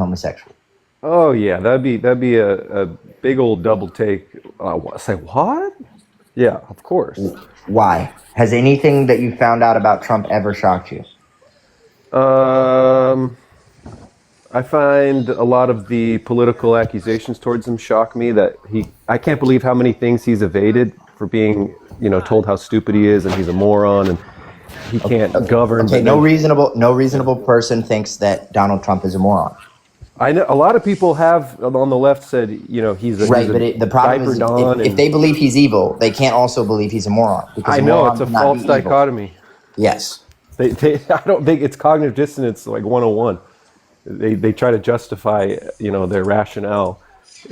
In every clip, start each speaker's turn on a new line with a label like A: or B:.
A: homosexual.
B: Oh yeah, that'd be a big old double take. Say what? Yeah, of course.
A: Why? Has anything that you found out about Trump ever shocked you?
B: Um, I find a lot of the political accusations towards him shock me. I can't believe how many things he's evaded for being, told how stupid he is and he's a moron and he can't govern.
A: Okay,
B: But
A: no reasonable person thinks that Donald Trump is a moron.
B: I know a lot of people have on the left said, he's
A: Right,
B: a
A: but the problem
B: diaper
A: is
B: don,
A: if
B: and
A: they believe he's evil, they can't also believe he's a moron because
B: I
A: a
B: know
A: moron
B: it's a
A: cannot
B: false
A: be evil.
B: dichotomy.
A: Yes.
B: I don't think it's cognitive dissonance like 101. They try to justify, their rationale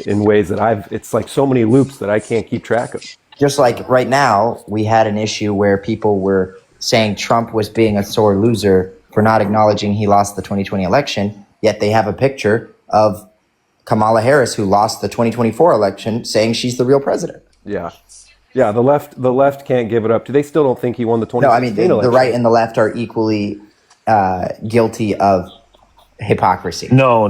B: in ways that it's like so many loops that I can't keep track of.
A: Just like right now, we had an issue where people were saying Trump was being a sore loser for not acknowledging he lost the 2020 election, yet they have a picture of Kamala Harris, who lost the 2024 election, saying she's the real president.
B: Yeah. Yeah, the left can't give it up. They still don't think he won the
A: No, I mean,
B: 2016 election.
A: the right and the left are equally guilty of hypocrisy.
C: No.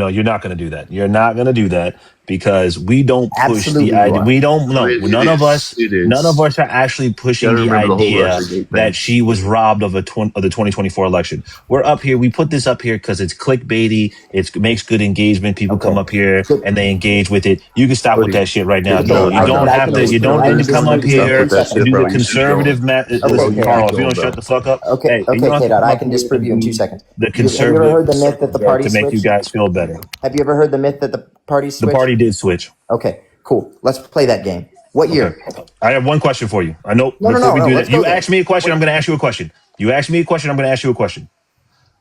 C: You're not going to do that. You're not going to do that because we don't push
A: Absolutely
C: the
A: you
C: idea.
A: are.
C: We don't. No,
D: It
C: none of us.
D: is.
C: None of us are actually pushing
D: Gotta
C: the
D: remember the whole
C: idea
D: Russiagate thing.
C: that she was robbed of the 2024 election. We're up here. We put this up here because it's clickbaity. It makes good engagement. People
A: Okay.
C: come up here
A: So-
C: and they engage with it. You can stop with that shit right now.
A: Okay,
C: No, you
A: I-
C: don't
A: I
C: have
A: can
C: to. You don't
A: disagree.
C: need to come
A: I
C: up
A: disagree.
C: here
A: Stop with that
C: and
A: shit,
C: do
D: bro.
C: the
D: You should
C: conservative
D: go.
C: method.
A: Okay,
C: Listen,
A: okay,
C: Carl, if
D: go,
C: you don't
D: bro.
C: shut the fuck up.
A: Okay,
C: hey, you
A: okay,
C: don't have to
A: K-Dot,
C: come
A: I
C: up
A: can
C: here
A: disprove you in 2 seconds.
C: the
A: Have you ever
C: conservative
A: heard the myth that the party
C: to make you
A: switched?
C: guys feel better.
A: Have you ever heard the myth that the party
C: The
A: switched?
C: party did switch.
A: Okay, cool. Let's play that game. What year?
C: Okay. I have one question for you. I know
A: No,
C: before we do
A: let's
C: that,
A: go
C: you
A: there.
C: asked me a question. I'm going to ask you a question. You asked me a question. I'm going to ask you a question.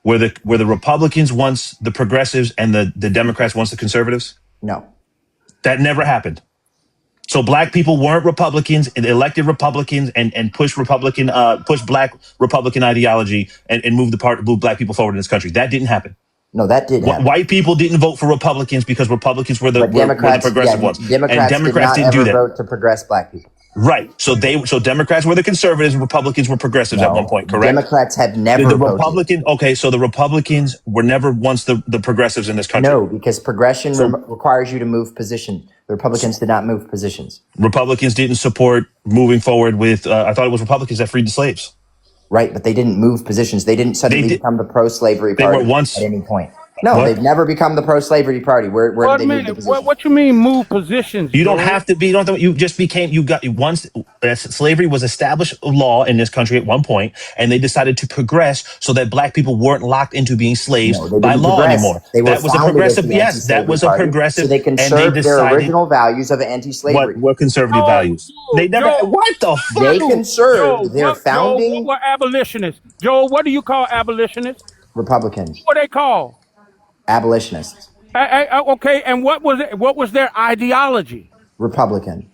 C: Were the Republicans once the progressives and the Democrats once the conservatives?
A: No.
C: That never happened. So black people weren't Republicans and elected Republicans and pushed black Republican ideology and moved black people forward in this country. That didn't happen.
A: No, that did happen.
C: White people didn't vote for Republicans because Republicans were the
A: But
C: progressive ones.
A: Democrats
C: And
A: did
C: Democrats
A: not
C: didn't do
A: ever
C: that.
A: vote to progress black people.
C: Right. So Democrats were the conservatives, Republicans were progressives at one point, correct?
A: Democrats have never
C: The
A: voted.
C: Republican, okay, so the Republicans were never once the progressives in this country.
A: No, because progression requires you to move position. The Republicans did not move positions.
C: Republicans didn't support moving forward with, I thought it was Republicans that freed the slaves.
A: Right, but they didn't move positions. They didn't suddenly become the pro-slavery
C: They
A: party
C: were once-
A: at any point. No,
C: What?
A: they've never become the pro-slavery party. Where
E: Wait
A: did
E: a
A: they move the
E: minute.
A: position?
E: What you mean move positions?
C: You don't
E: Joe?
C: have to be, you just became, once slavery was established law in this country at one point, and they decided to progress so that black people weren't locked into being slaves
A: No, they
C: by
A: didn't
C: law
A: progress.
C: anymore.
A: They were
C: That was a
A: founded as
C: progressive,
A: the
C: yes, that
A: anti-slavery
C: was a
A: party,
C: progressive,
A: so they
C: and
A: conserved
C: they
A: their
C: decided,
A: original values of anti-slavery.
C: what conservative
E: Joe,
C: values? They never,
E: Joe,
C: what the fuck?
A: They
E: Joe,
A: conserved their
E: what
A: founding
E: were abolitionists? Joe, what do you call abolitionists?
A: Republicans,
E: What they call?
A: abolitionists,
E: Okay, and what was it? What was their ideology?
A: Republican.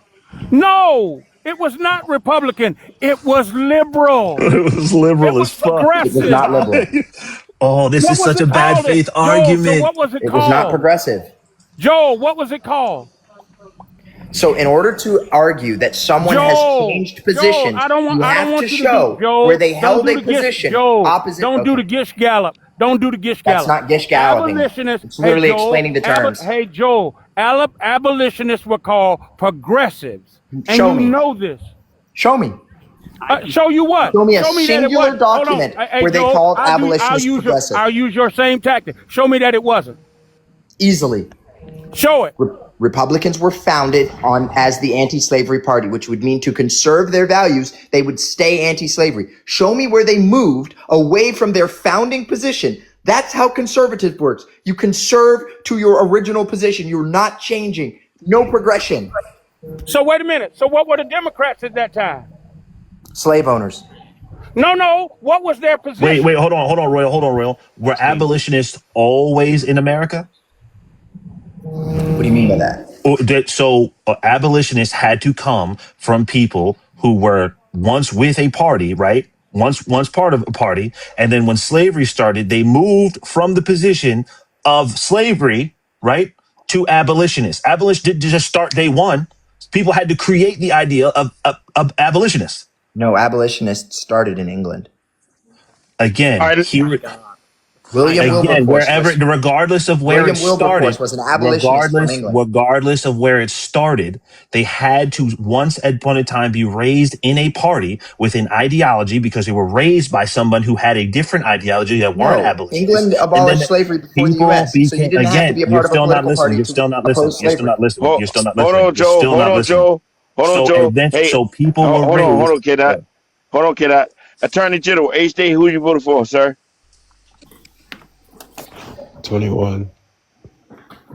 E: No, it was not Republican. It was liberal.
C: It was
E: It
C: liberal
E: was
C: as fuck.
A: It was
E: progressive.
A: not liberal.
C: Oh, this
E: What
C: is
E: was
C: such a
E: it
C: bad
E: called?
C: faith
E: Joe,
C: argument.
E: so what was it
A: It
E: called?
A: was not progressive.
E: Joe, what was it called?
A: So in order to argue that someone has
E: Joe,
A: changed positions,
E: Joe, I don't
A: you have
E: want
A: to
E: you
A: show
E: do, Joe,
A: where they
E: don't
A: held
E: do
A: a
E: the Gish,
A: position
E: Joe,
A: opposite.
E: don't do the Gish Gallop. Don't do the Gish
A: That's
E: Gallop.
A: not Gish Galloping.
E: Abolitionists.
A: It's literally
E: hey, Joe,
A: explaining the terms.
E: Hey, Joe, abolitionists were called progressives. And
A: Show
E: you
A: me.
E: know this.
A: Show me.
E: Show you what?
A: Show me a
E: that it
A: singular
E: wasn't. Hold on.
A: document
E: Hey,
A: where they
E: Joe,
A: called
E: I'll
A: abolitionists progressive.
E: I'll use your same tactic. Show me that it wasn't.
A: Easily.
E: Show it.
A: Republicans were founded on as the anti-slavery party, which would mean to conserve their values, they would stay anti-slavery. Show me where they moved away from their founding position. That's how conservative works. You conserve to your original position. You're not changing. No progression.
E: So wait a minute. So what were the Democrats at that time?
A: Slave owners.
E: No. What was their position?
C: Wait, hold on, Royal. Were abolitionists always in America?
A: What do you mean by that?
C: So abolitionists had to come from people who were once with a party, right? Once part of a party, and then when slavery started, they moved from the position of slavery, right, to abolitionists. Abolitionists didn't just start day one. People had to create the idea of abolitionists.
A: No, abolitionists started in England.
C: Again,
D: All right,
C: here,
A: William
C: Again,
A: Wilberforce
C: wherever,
A: was
C: regardless of where it
A: William Wilberforce
C: started,
A: was an abolitionist from England.
C: regardless of where it started, they had to once upon a time be raised in a party with an ideology because they were raised by someone who had a different ideology that weren't
A: No,
C: abolitionists.
A: England
C: And then
A: abolished slavery before the
C: people
A: U.S., so you
C: became,
A: didn't have to
C: again,
A: be a
C: you're
A: part of a
C: still not
A: political
C: listening.
A: party
C: You're
A: to
C: still not listening.
A: oppose
C: You're still
A: slavery.
C: not listening.
D: Hold,
C: You're still not
D: hold
C: listening.
D: on,
C: You're
D: Joe.
C: still
D: Hold
C: not
D: on,
C: listening.
D: Joe. Hold on,
C: So
D: Joe.
C: eventually,
D: Hey,
C: so people were
D: hold on,
C: raised.
D: kid. Hold on, kid. Attorney General, H-State, who you voted for, sir?
F: 21.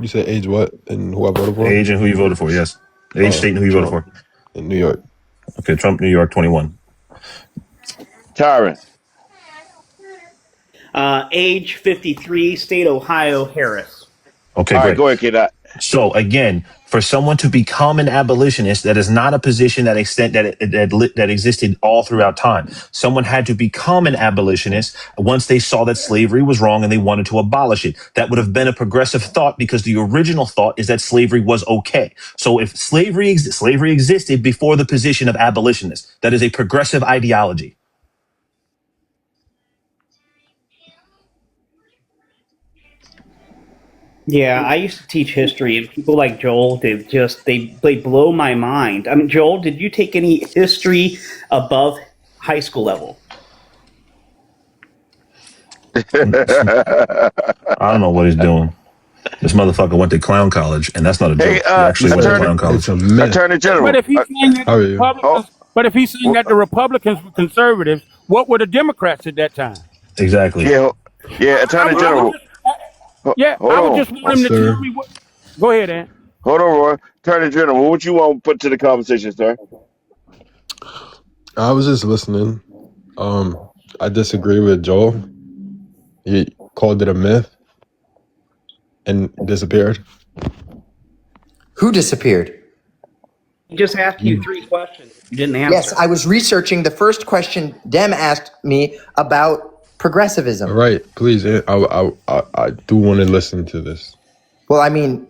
F: You said age what and who I voted for?
C: Age and who you voted for, yes. Age, state, and who you voted
F: Trump
C: for.
F: in New York.
C: Okay, Trump, New York, 21.
D: Tyron.
G: Age 53, state Ohio, Harris.
C: Okay,
D: All right,
C: great.
D: go ahead, kid.
C: So again, for someone to become an abolitionist, that is not a position that that existed all throughout time. Someone had to become an abolitionist once they saw that slavery was wrong and they wanted to abolish it. That would have been a progressive thought because the original thought is that slavery was okay. So if slavery existed before the position of abolitionist, that is a progressive ideology.
G: Yeah, I used to teach history, and people like Joel, they blow my mind. I mean, Joel, did you take any history above high school level?
C: I don't know what he's doing. This motherfucker went to clown college, and that's not a joke.
D: Hey,
C: He actually went to
D: Attorney-
C: clown college.
F: It's a myth.
D: Attorney General.
E: But if he's saying that
F: How are
E: the
F: you?
E: Republicans, but if he's saying that the Republicans were conservatives, what were the Democrats at that time?
C: Exactly.
D: Yeah, Attorney General.
E: Yeah,
D: Hold
E: I would
D: on.
E: just want him to
F: Sir.
E: tell me what. Go ahead, Ann.
D: Hold on, Roy. Attorney General, what you want to put to the conversation, sir?
F: I was just listening. I disagree with Joel. He called it a myth and disappeared.
A: Who disappeared?
G: He just asked you 3 questions. You didn't answer.
A: Yes, I was researching the first question Dem asked me about progressivism.
F: All right, please. I do want to listen to this.
A: Well, I mean,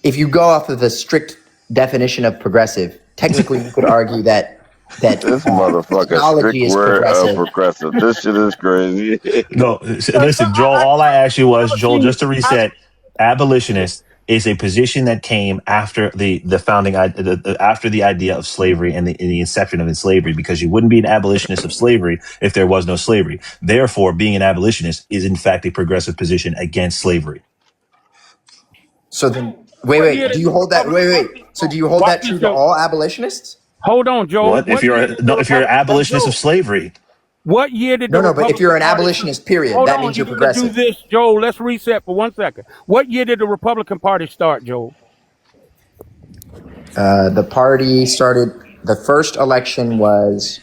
A: if you go off of the strict definition of progressive, technically you could argue that
D: This motherfucker,
A: technology
D: strict
A: is
D: word of
A: progressive.
D: progressive. This shit is crazy.
C: No, listen, Joel. All I asked you was, Joel, just to reset. Abolitionist is a position that came after the founding, after the idea of slavery and the inception of slavery, because you wouldn't be an abolitionist of slavery if there was no slavery. Therefore, being an abolitionist is in fact a progressive position against slavery.
A: So then, wait. Do you hold that? Wait. So do you hold that true to all abolitionists?
E: Hold on, Joel.
C: What if you're if you're an abolitionist of slavery?
E: What year did
A: No,
E: the
A: but if you're an
E: Republican Party-
A: abolitionist, period,
E: Hold
A: that
E: on,
A: means you're
E: gonna
A: progressive.
E: Do this, Joel. Let's reset for 1 second. What year did the Republican Party start, Joel?
A: The party started. The first election was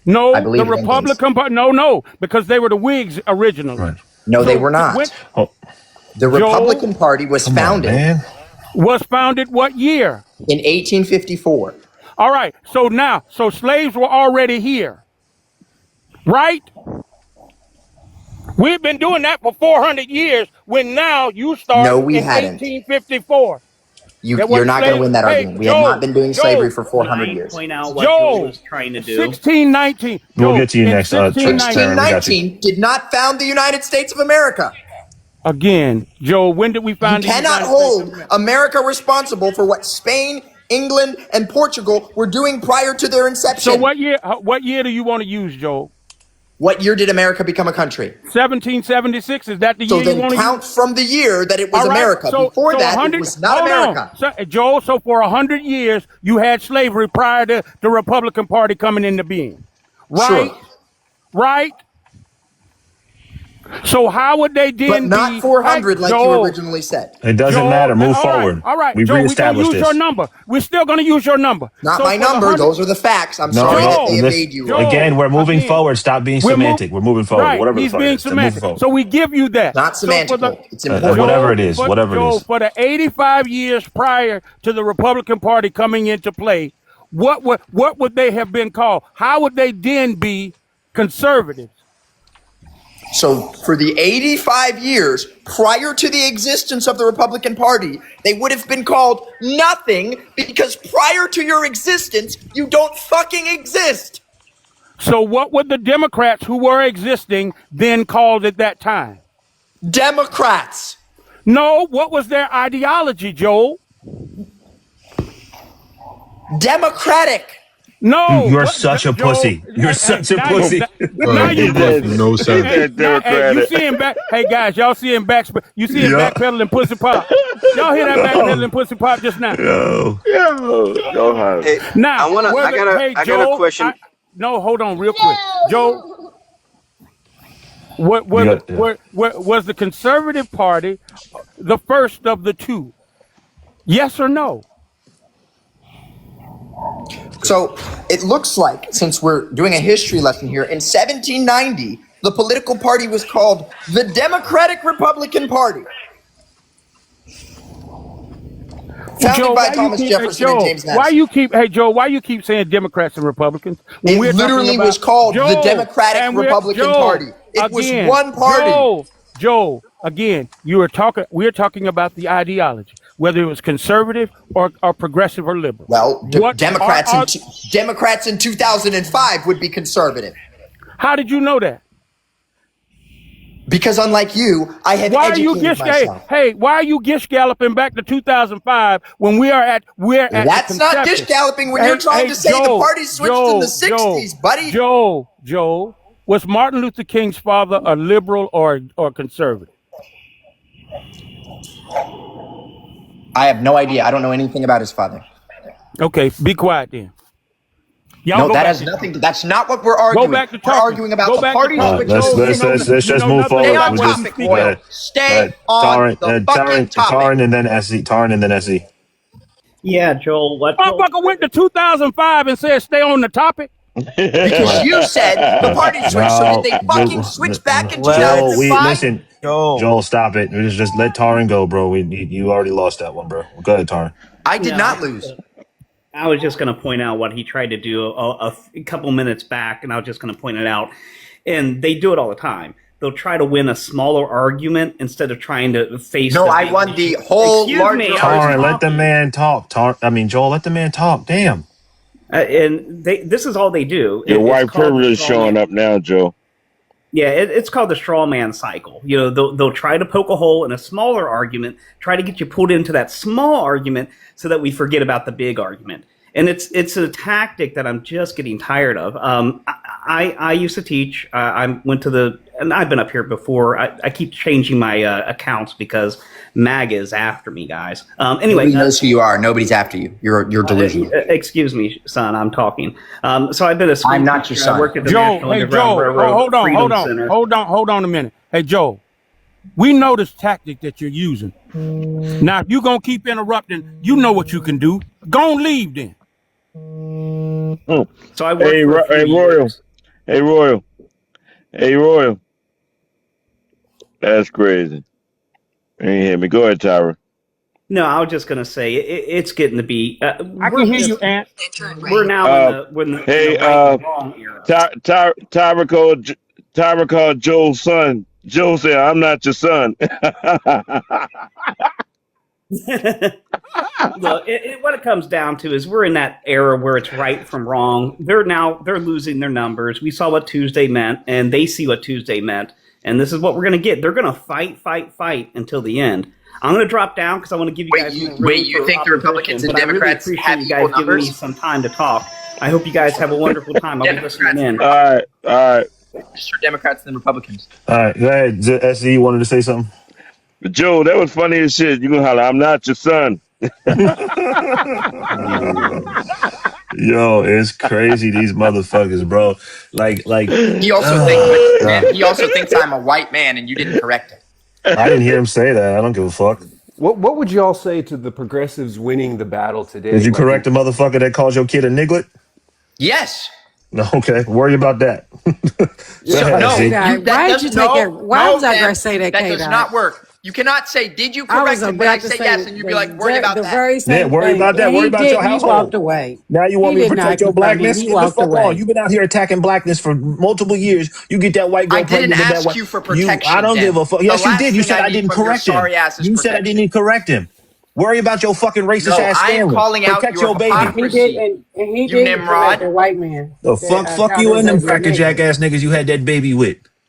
E: No,
A: I believe
E: the
A: it
E: Republican Party. No, because they were the Whigs originally.
C: Right.
A: no, they
E: So
A: were not.
E: when-
C: Oh,
A: The Republican Party was founded
C: man.
E: Was founded what year?
A: in 1854.
E: All right. So slaves were already here, right? We've been doing that for 400 years. When now you start
A: No, we
E: in
A: hadn't.
E: 1854. There
A: You're
E: wasn't
A: not going to win that
E: slavery.
A: argument. We
E: Hey,
A: have not been doing
E: Joe,
A: slavery for
G: Can
A: 400
G: I
A: years.
G: point out what
E: Joel,
G: Joel was trying to do?
E: 1619.
C: We'll get to you
E: In
C: next, Taryn.
E: 1619.
C: We got you.
A: 1619 did not found the United States of America.
E: Again, Joe, when did we
A: You
E: find the
A: cannot
E: United States of
A: hold
E: America?
A: America responsible for what Spain, England, and Portugal were doing prior to their inception.
E: So what year do you want to use, Joe?
A: What year did America become a country?
E: 1776. Is that the
A: So
E: year you
A: then
E: want to
A: count
E: use?
A: from the year that it was
E: All right,
A: America. Before that,
E: 100
A: it was not
E: hold
A: America.
E: on. So, Joe, so for 100 years, you had slavery prior to the Republican Party coming into being. Right?
A: Sure.
E: Right? So how would they then
A: But not
E: be
A: 400 like you
E: Joel,
A: originally said.
C: It doesn't
E: Joel,
C: matter. Move
E: all right,
C: forward.
E: All right,
C: We've
E: Joe, we're going to
C: reestablished
E: use
C: this.
E: your number. We're still going to use your number.
A: Not
E: So
A: my
E: for the
A: number.
E: 100
A: Those are the facts. I'm
C: No,
A: sorry
C: no.
A: that they have
C: This-
A: made you
E: Joel,
A: wrong.
C: Again, we're moving
E: again,
C: forward. Stop being
E: we're
C: semantic. We're moving forward.
E: Right,
C: Whatever the
E: he's
C: fuck
E: being
C: it is. Moving
E: semantic.
C: forward.
E: So we give you that.
A: Not
E: So for
A: semantical.
E: the-
A: It's important.
C: Whatever it is,
E: for-
C: whatever it
E: Joel,
C: is.
E: for the 85 years prior to the Republican Party coming into play, what would they have been called? How would they then be conservative?
A: So for the 85 years prior to the existence of the Republican Party, they would have been called nothing because prior to your existence, you don't fucking exist.
E: So what would the Democrats who were existing then called at that time?
A: Democrats.
E: No, what was their ideology, Joel?
A: Democratic.
E: No.
C: You're
E: what-
C: such a
E: Joel,
C: pussy. You're such a
E: now
C: pussy.
E: now
F: He
E: you
F: did.
E: pussy.
F: No, sir.
D: He said
E: Now, hey, you
D: Democratic.
E: see him back. Hey guys, y'all see him back. You see him
C: Yeah.
E: backpedaling pussy pop. Y'all hear that backpedaling pussy pop just now?
C: Yo.
D: Yo, go ahead.
H: Hey,
E: Now,
H: I got a question.
E: No, hold on, real quick, Joe. What was the Conservative Party the first of the two? Yes or no?
A: So it looks like, since we're doing a history lesson here, in 1790, the political party was called the Democratic Republican Party. Founded
E: Joe,
A: by
E: why
A: Thomas
E: you keep,
A: Jefferson
E: Joe,
A: and James
E: why
A: Madison.
E: you keep? Hey, Joe, why you keep saying Democrats and Republicans? When
A: It
E: we're talking
A: literally
E: about-
A: was called the
E: Joe,
A: Democratic
E: and we're-
A: Republican
E: Joe,
A: Party. It was
E: again,
A: one party.
E: Joe, again, we're talking about the ideology, whether it was conservative or progressive or liberal.
A: Well,
E: What
A: Democrats
E: are-
A: Democrats in 2005 would be conservative.
E: How did you know that?
A: Because unlike you, I have
E: Why are you
A: educated myself.
E: hey, why are you gish galloping back to 2005 when we're at
A: That's
E: the
A: not
E: conception?
A: gish galloping when you're trying to say the party switched in the 60s, buddy.
E: Joe, was Martin Luther King's father a liberal or conservative?
A: I have no idea. I don't know anything about his father.
E: Okay, be quiet then. Y'all
A: No,
E: go
A: that
E: back
A: has
E: to-
A: nothing to. That's not what we're arguing.
E: back to
A: We're
E: talking.
A: arguing about
E: Go
A: the
E: back to
A: party
E: talking.
A: switch.
C: Let's
E: Joe,
C: let's
E: you
C: let's
E: know
C: let's just
E: nothing
C: move forward.
A: Stay on
C: We're just-
A: topic, Royal. Stay on
C: Taryn,
A: the fucking topic.
C: Taryn, and then SE. Taryn, and then SE.
G: Yeah, Joel. What?
E: Motherfucker went to 2005 and said stay on the topic.
A: Because you said the party switched, so that they fucking switched back in
C: Joel,
A: 2005.
C: listen.
H: Joel.
C: Joel, stop it. Just let Taryn go, bro. You already lost that one, bro. Go ahead, Taryn.
A: I did
G: No.
A: not lose.
G: I was just going to point out what he tried to do a couple minutes back, and I was just going to point it out. And they do it all the time. They'll try to win a smaller argument instead of trying to face.
A: No,
G: the
A: I
G: big
A: won the
G: issue.
A: whole
G: Excuse
A: larger
G: me, I was
C: Taryn, let the
G: talking.
C: man talk. Joel, let the man talk. Damn.
G: And this is all they do.
D: Your
G: It's
D: white
G: called the
D: privilege
G: straw
D: showing
G: man.
D: up now, Joe.
G: Yeah, it's called the straw man cycle. You know, they'll try to poke a hole in a smaller argument, try to get you pulled into that small argument so that we forget about the big argument. And it's a tactic that I'm just getting tired of. I used to teach. I went to and I've been up here before. I keep changing my accounts because MAGA is after me, guys. Anyway,
A: Nobody knows who you are. Nobody's after you. You're delusional.
G: excuse me, son. I'm talking. So I've been a school
A: I'm not
G: teacher.
A: your son.
G: I worked at the
E: Joe,
G: National
E: hey
G: Underground
E: Joe,
G: Railroad
E: hold
G: Freedom Center.
E: on a minute. Hey Joe, we know this tactic that you're using. Now, if you're gonna keep interrupting, you know what you can do. Go and leave then.
G: So I worked
D: Hey,
G: for a
D: hey,
G: few
D: Royal.
G: years.
D: Hey, Royal. Hey, Royal. That's crazy. You ain't hear me. Go ahead, Tyra.
G: No, I was just gonna say it's getting to be.
E: I can hear you, Ant.
G: We're now in the
D: hey,
G: right and wrong era.
D: Tyra called Joel's son. Joel said, "I'm not your son."
G: Look, what it comes down to is we're in that era where it's right from wrong. They're losing their numbers. We saw what Tuesday meant, and they see what Tuesday meant, and this is what we're going to get. They're going to fight until the end. I'm going to drop down because I want to give you guys.
A: You
G: some room
A: think
G: for
A: the
G: opposition,
A: Republicans and
G: but I really
A: Democrats
G: appreciate
A: have
G: you guys
A: equal
G: giving me
A: numbers?
G: some time to talk. I hope you guys have a wonderful time. I'll be listening in.
D: All right.
A: Just for Democrats and Republicans.
C: All right, go ahead. SE, you wanted to say something?
D: Joe, that was funny as shit. You gonna holler, "I'm not your son."
C: Yo, it's crazy these motherfuckers, bro. Like
A: He also thinks I'm a white man, and you didn't correct him.
C: I didn't hear him say that. I don't give a fuck.
B: What would y'all say to the progressives winning the battle today?
C: Did you
B: Like,
C: correct the motherfucker that calls your kid a niglet?
A: Yes.
C: No, okay. Worry about that. Go ahead,
A: No.
C: SE.
I: Why did you take it? Why was I going to say that,
A: That
I: K-Dot?
A: does not work. You cannot say, "Did you
I: I
A: correct
I: was
A: him?" When I
I: about to
A: say
I: say
A: yes, and you'd be like, "Worry about
I: the
A: that."
I: very same
C: Yeah, worry
I: thing.
C: about that.
I: And
C: Worry
I: he
C: about
I: did,
C: your
I: He
C: household.
I: walked away.
C: Now you want
I: He
C: me to
I: did
C: protect
I: not
C: your
I: defend me.
C: blackness?
I: He
C: Get the
I: walked
C: fuck
I: away.
C: on. You've been out here attacking blackness for multiple years. You get that white girl
A: I didn't
C: pregnant with that
A: ask
C: white.
A: you for protection,
C: I don't
A: Dan.
C: give a fuck.
A: The
C: Yes, you
A: last
C: did. You
A: thing
C: said
A: I
C: I
A: need
C: didn't
A: from your
C: correct him.
A: sorry ass is
C: You said I
A: protection.
C: didn't correct him. Worry about your fucking racist
A: No,
C: ass
A: I am
C: family.
A: calling out
C: Protect
A: your
C: your baby.
A: hypocrisy.
I: He did, and he
A: You
I: did
A: Nimrod.
I: correct the white man.
C: The fuck you and them cracker jackass niggas you had that baby with.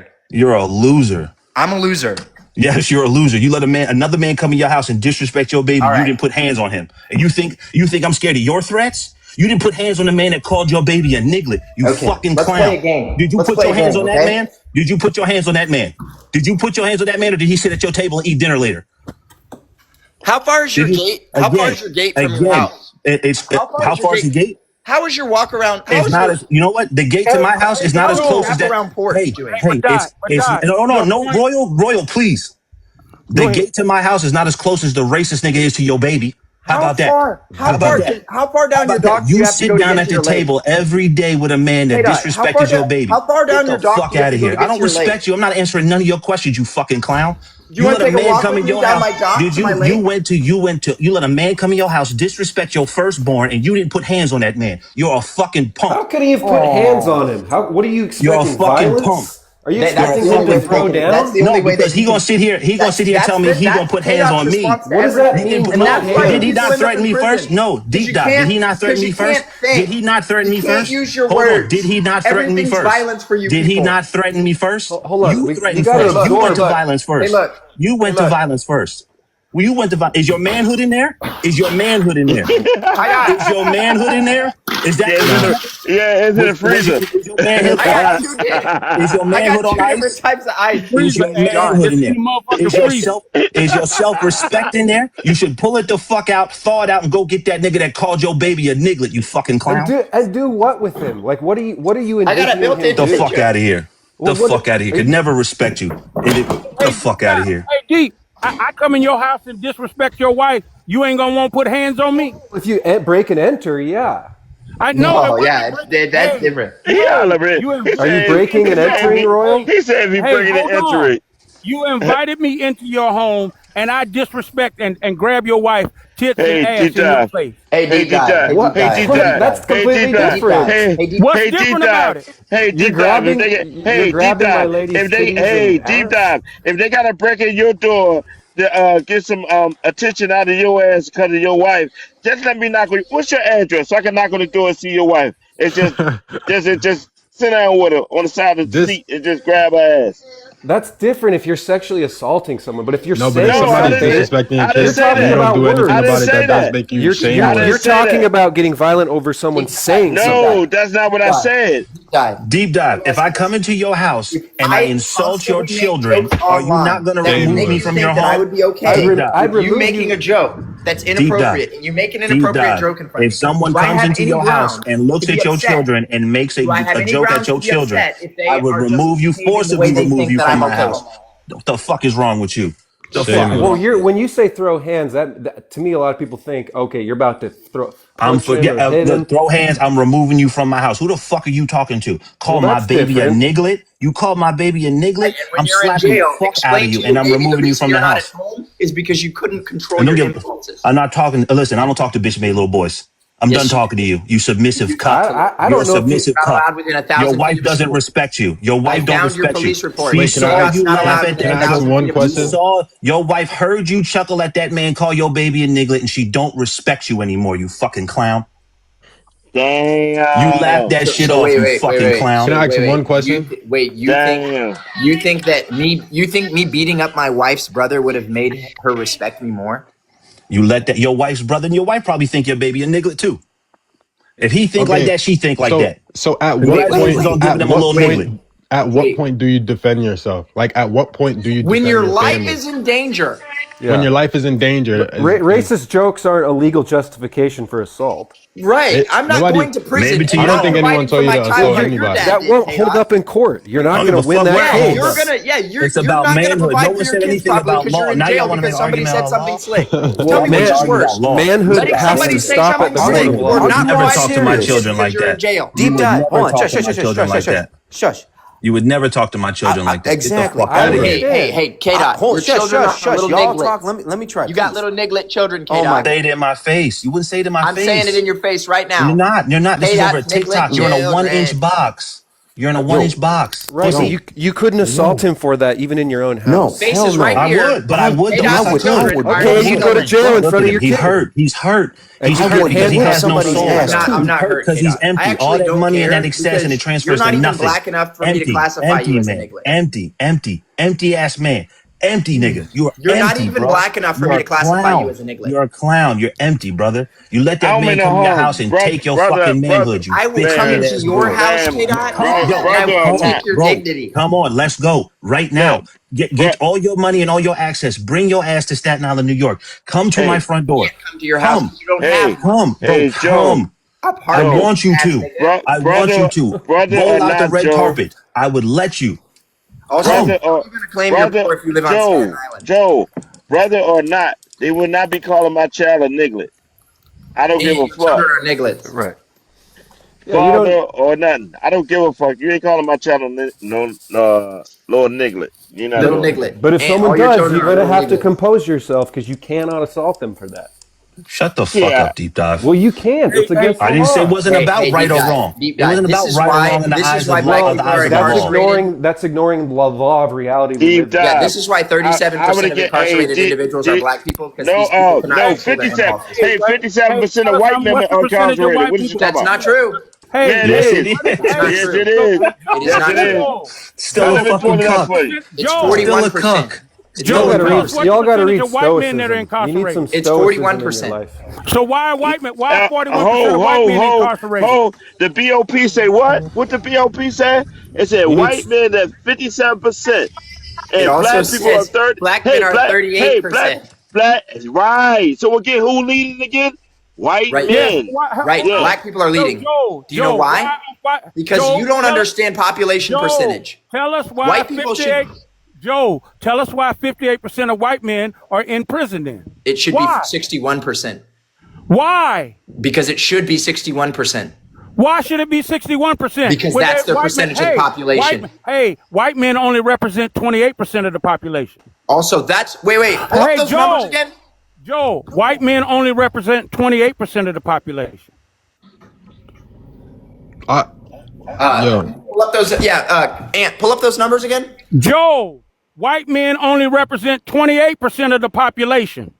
A: scared.
C: You're a loser.
A: I'm a loser.
C: Yes, you're a loser. You let another man come in your house and disrespect your baby.
A: All
C: You
A: right.
C: didn't put hands on him. And you think I'm scared of your threats? You didn't put hands on the man that called your baby a niglet. You
A: Okay,
C: fucking
A: let's
C: clown.
A: play a game.
C: Did you
A: Let's
C: put
A: play
C: your
A: a
C: hands
A: game,
C: on that
A: okay?
C: man? Did you put your hands on that man? Did you put your hands on that man, or did he sit at your table and eat dinner later?
A: How far is your
C: Did you-
A: gate? How far is your gate from your house?
C: How far is the gate?
A: How is your walk around? How
C: It's
A: is
C: not
A: your,
C: as you know what the gate to my house is not as close as that.
A: wraparound porch
C: Hey,
A: doing?
C: hey,
E: But
C: it's
E: Doc,
C: no
E: your point-
C: Royal, please. The gate to my house is not as close as the racist nigga is to your baby. How about that?
A: How far down your dock do
C: You
A: you have to
C: sit
A: go to
C: down
A: get
C: at
A: to
C: the
A: your lake?
C: table every day with a man that
A: Hey, Dot,
C: disrespected your baby.
A: How far down
C: Get
A: your
C: the
A: dock
C: fuck
A: do you have
C: out
A: to
C: of
A: go
C: here.
A: to
C: I
A: get
C: don't
A: to your lake?
C: respect you. I'm not answering none of your questions, you fucking clown.
A: You wanna
C: let a
A: take a
C: man
A: walk
C: come
A: with
C: in
A: me
C: your
A: down
C: house.
A: my dock
C: Did
A: to my
C: you
A: lake?
C: you let a man come in your house, disrespect your firstborn, and you didn't put hands on that man. You're a fucking
B: How
C: punk.
B: could he have put hands on him? What are you
C: You're a
B: expecting?
C: fucking punk.
B: Violence? Are you
A: That's
B: expecting
A: the
B: him
A: only
B: to
A: way.
B: throw
A: That's
B: down?
A: the only
C: No,
A: way
C: because
A: that
C: he gonna sit here. He gonna sit here and tell me he gonna put hands on me.
B: What does that mean?
C: No,
A: And that's why
C: did he
A: people
C: not
A: end up
C: threaten
A: in
C: me first?
A: prison.
C: No, deep dive. Did he not threaten me first? Did he not threaten me first?
A: You can't use your
C: Hold
A: words.
C: on. Did he not threaten me
A: Everything's
C: first?
A: violence for you
C: Did he
A: people.
C: not threaten me first?
B: Hold on.
C: You
B: You
C: threatened
B: gotta
C: first. You went to
B: absorb.
C: violence first.
A: Hey, look.
C: You went to violence first. Well, you went to violence. Is your manhood in there? Is your manhood in there? Is your manhood in there? Is that?
D: It's in the freezer.
C: Is your manhood? Is your
A: I
C: manhood
A: got
C: on
A: two different
C: ice?
A: types of ice.
C: Is your manhood in there? Is your
E: freezer.
C: self-respect in there? You should pull it the fuck out, thaw it out, and go get that nigga that called your baby a niglet, you fucking clown.
B: And do what with him? Like, what are you
A: I got a
B: envisioning
A: built-in
B: him
C: The
B: doing?
C: fuck out of here. The fuck out of here. Could never respect you. The fuck out of here.
E: Hey, D, I come in your house and disrespect your wife. You ain't gonna want to put hands on me.
B: If you break and enter, yeah.
E: I know.
A: Oh, yeah, that's different.
B: Are you breaking and entering, Royal?
D: He said if he breaking and
E: hold on.
D: entering.
E: You invited me into your home, and I disrespect and grab your wife tits and ass in your face.
A: Hey,
D: Hey,
A: deep dive.
B: What?
A: Hey, deep dive.
B: That's completely different.
E: What's different about it?
D: Hey,
B: You're
D: deep dive.
B: grabbing-
D: Hey,
B: you're
D: deep
B: grabbing my
D: dive.
B: lady's
D: If they,
B: titties
D: hey,
B: and
D: deep
B: ass?
D: dive. If they gotta break in your door to get some attention out of your ass because of your wife, just let me knock on. What's your address so I can knock on the door and see your wife? It's just sit down with her on the side of the seat and just grab her ass.
B: That's different if you're sexually assaulting someone, but if you're
F: No, but
B: saying
F: if
D: No, I
F: somebody's
D: didn't-
F: disrespecting
D: I
F: your
D: didn't
F: kids
D: say
F: and you
D: that.
F: don't do anything
D: I didn't
F: about it,
D: say
F: that does
D: that.
F: make you
B: you're
F: shameless.
D: say
B: talking
D: that.
B: about getting violent over someone saying
D: No,
B: something.
D: that's not what I said.
C: Deep dive. If I come into your house and I insult your
A: constantly make
C: children,
A: jokes
C: are you
A: online
C: not going to
A: that
C: remove
A: make
C: me
A: you
C: from
A: think
C: your
A: that I
C: home?
A: would be okay
B: I'd
A: with you
B: remove
A: making
B: you.
A: a joke that's inappropriate and you make an
C: Deep
A: inappropriate
C: dive.
A: joke in front of me?
C: If someone
A: Do I
C: comes
A: have
C: into
A: any
C: your house
A: grounds
C: and looks
A: to be
C: at your
A: upset?
C: children and makes a
A: Do I have any
C: joke
A: grounds
C: at your
A: to be
C: children,
A: upset if they
C: I would
A: are just
C: remove you,
A: behaving the way
C: forcibly
A: they
C: remove
A: think
C: you
A: that
C: from
A: I'm
C: my
A: okay
C: house.
A: with?
C: What the fuck is wrong with you? The fuck
F: Shameless.
C: is
B: Well,
C: wrong?
B: when you say throw hands, that to me, a lot of people think, okay, you're about to
C: I'm
B: punch him or hit him.
C: throw hands. I'm removing you from my house. Who the fuck are you talking to? Call
B: Well,
C: my
B: that's
C: baby
B: different.
C: a niglet? You call my baby a niglet?
A: And when
C: I'm
A: you're in
C: slapping the
A: jail,
C: fuck out of
A: explain
C: you,
A: to
C: and I'm
A: your baby the
C: removing you
A: reason
C: from
A: you're
C: the
A: not
C: house.
A: at home is because you couldn't control
C: And don't
A: your
C: get,
A: impulses.
C: I'm not talking. Listen, I don't talk to bitch made little boys. I'm
A: Yes,
C: done
A: you
C: talking to you. You submissive cuck.
B: I
C: You're
B: don't
C: a
B: know if you.
C: submissive
A: Not
C: cuck.
A: allowed within 1,000
C: Your
A: feet
C: wife
A: of
C: doesn't
A: school.
C: respect you. Your wife
A: I
C: don't
A: found your
C: respect you.
A: police report.
C: She
F: Wait, can I
C: saw
F: ask-
C: you
A: Not
C: laugh
A: allowed
C: at
A: within
F: Can I
C: that.
F: ask
A: 1,000
F: one
A: feet of
F: question?
A: school.
C: Your wife heard you chuckle at that man call your baby a niglet, and she don't respect you anymore. You fucking clown.
D: Damn.
C: You laughed that shit
A: So
C: off. You fucking clown.
F: Can I ask one question?
D: Damn.
A: You think me beating up my wife's brother would have made her respect me more?
C: You let that your wife's brother and your wife probably think your baby a niglet too. If he think like
F: Okay,
C: that, she think like that.
F: So at what
C: Congratulations on
F: point?
C: giving them a little niglet.
F: At what point do you defend yourself? Like, at what point do you
A: When
F: defend
A: your
F: your
A: life
F: family?
A: is in danger.
F: When your life is in danger?
B: Racist jokes aren't a legal justification for assault.
A: Right. I'm not going to prison.
C: maybe to
A: and
C: you.
A: not
C: I don't think
F: anyone
A: providing
F: told
A: for
F: you
A: my
F: to
A: child
F: assault
A: like your
F: anybody.
A: dad
B: That
A: did,
B: won't
A: K-Dot.
B: hold up in court. You're not
C: I don't
B: going
C: give
B: to
C: a
B: win
C: fuck
B: that
C: what
B: case.
C: holds
A: You're
C: It's
A: you're
C: about
A: not going to
C: manhood.
A: provide
C: No
A: for
C: one
A: your
C: said
A: kids
C: anything
A: properly
C: about
A: because you're
C: law.
A: in
C: Now y'all
A: jail
C: want to
A: because
C: make an
A: somebody
C: argument
A: said
C: about
A: something
C: law?
A: slick. Tell me
C: Man-
A: which is worse.
C: Law.
B: Manhood
A: Letting
B: has
A: somebody
B: to
A: say
B: stop at
A: something
B: the
A: slick
B: legal
A: or
B: line.
A: not
C: never
A: provide
C: talk
A: for
C: to my
A: your kids
C: children
A: because
C: like
A: you're in
C: that.
A: jail.
C: You would never talk to my children like that.
J: Shush.
C: You would never talk to my children like that.
J: Exactly.
C: Get the fuck out of here.
A: Hey, K-Dot, your children are little
J: Y'all
A: niglets.
J: talk. Let me try.
A: You got
J: please.
A: little niglet children,
J: Oh
A: K-Dot.
J: my
C: Say it in my face. You wouldn't say it in my
A: I'm
C: face.
A: saying it in your face right now.
C: You're not. You're not. This is
A: K-Dot,
C: over TikTok.
A: niglet
C: You're in a
A: children.
C: 1-inch box. You're in a 1-inch box.
B: Right.
C: Pussy.
B: You couldn't assault him for that even in your own house.
A: Face
J: hell
A: is
J: no.
A: right
C: I
A: here.
C: would, but I would.
A: K-Dot's
J: I would-
A: children
J: I would-
A: are
B: Okay,
A: in
B: you go to
A: jail.
B: jail in
C: Look
B: front
C: at
B: of your
C: him. He's
B: kid.
C: hurt. He's hurt. He's
B: I
C: hurt
B: would
C: because he
B: handle
C: has no
J: somebody's
C: soul.
J: ass, too.
A: I'm not hurt
C: because he's
A: K-Dot. I
C: empty.
A: actually
C: All that
A: don't
C: money and
A: care
C: that access and it
A: because
C: transfers
A: you're not
C: to
A: even
C: nothing.
A: black enough for me to classify you as a niglet.
C: Empty ass man. Empty nigga. You're
A: not
C: empty,
A: even
C: bro.
A: black enough for
C: You're
A: me
C: a
A: to classify
C: clown.
A: you as a niglet.
C: You're a clown. You're empty, brother. You let that
D: I'm
C: man
D: in the
C: come to your
D: home.
C: house and take your
D: Brother,
C: fucking manhood. You
A: I will
C: bitch
A: come
C: head
A: into
C: ass
A: your
C: boy.
A: house,
D: Damn.
A: K-Dot,
C: Come,
A: and
C: yo,
A: I will
D: brother,
A: take your
C: bro,
A: dignity.
C: come on, let's go right now. Get all your money and all your access. Bring your ass to Staten Island, New York. Come to my front door.
A: Come to your house. You don't have
C: Come, bro.
D: Hey, Joe.
C: Come.
A: a
C: I
A: party.
C: want you to. I want you to.
D: Brother
C: Roll
D: or
C: out the
D: not,
C: red
D: Joe.
C: carpet. I would let you.
A: Also,
D: Brother
A: you're
D: or
A: going to claim you're
D: brother
A: poor if you live on Staten
D: Joe,
A: Island.
D: Joe, brother or not, they will not be calling my child a niglet. I don't give a
A: Your children
D: fuck.
A: are niglets.
B: Right. Yeah, you
D: Father
B: don't.
D: or nothing. I don't give a fuck. You ain't calling my child no little niglet. You're not
A: Little
D: doing it.
A: niglet.
B: But if
A: And
B: someone
A: all your
B: does,
A: children
B: you're
A: are
B: going to
A: little
B: have to
A: niglets.
B: compose yourself because you cannot assault them for that.
C: Shut the fuck
D: Yeah.
C: up, deep dive.
B: Well, you can't. It's against
C: I
B: the
C: didn't say it
B: law.
C: wasn't about
A: Hey,
C: right
A: deep
C: or
A: dive,
C: wrong.
A: deep
C: It wasn't
A: dive.
C: about
A: This is
C: right or
A: why-
C: wrong in the
A: this is
C: eyes
A: why
C: of
A: black
C: law.
A: people
C: The
A: are
C: eyes of the
B: That's
C: law.
A: incarcerated.
B: ignoring the law of reality we
D: Deep
B: live in.
D: dive.
A: Yeah, this is why 37% of incarcerated individuals are black people, because
D: No,
A: these people cannot
D: no,
A: control their
D: 57.
A: impulses.
D: Hey, 57%
E: tell
D: of
E: us
D: white men
E: what's the
D: are
E: percentage of
D: incarcerated.
E: white
D: What are you
E: people?
D: talking
A: That's
D: about?
A: not true.
E: Hey,
D: Man,
C: Yes,
D: it
C: it
D: is.
C: is.
A: It's not
D: Yes,
A: true.
D: it is.
A: It is
D: Yes,
A: not
D: it is.
A: true.
C: Still a
D: Let me
C: fucking
D: pull it up
C: cuck.
D: for you.
A: It's
E: Joe,
A: 41%.
C: cuck.
A: It's
E: Joe,
B: Y'all gotta
E: tell
A: 41%.
E: us what
B: y'all
E: the
B: gotta
E: percentage
B: read
E: of white men that are
B: stoicism. You need some
E: incarcerated.
A: It's
B: stoicism in your
A: 41%.
B: life.
E: So why are white men? Why 41%
D: Ho,
E: of white
D: ho,
E: men
D: ho,
E: incarcerated?
D: ho. The BOP say what? What the BOP say? It said
B: You need
D: white men at 57%.
A: It
D: And
A: also
D: black people are
A: says
D: 30.
A: black men
D: Hey,
A: are
D: black, hey, black,
A: 38%.
D: black. Right. So again, who leading again? White
A: Right.
E: Yes.
D: men.
A: Right.
D: Yeah.
A: Black people are leading. Do you know
E: Joe,
A: why? Because you don't
E: tell,
A: understand population
E: Joe,
A: percentage.
E: tell us why
A: White people
E: 58.
A: should.
E: Joe, tell us why 58% of white men are in prison. Then
A: It should
E: why?
A: be 61%.
E: Why?
A: Because it should be 61%.
E: Why should it be 61%?
A: Because that's the percentage of the population.
E: White men only represent 28% of the population.
A: Also, that's wait. Pull up those numbers again.
E: Joe, white men only represent 28% of the population.
F: Yo,
A: Pull up those. Ant, pull up those numbers again.
E: Joe, white men only represent 28% of the population.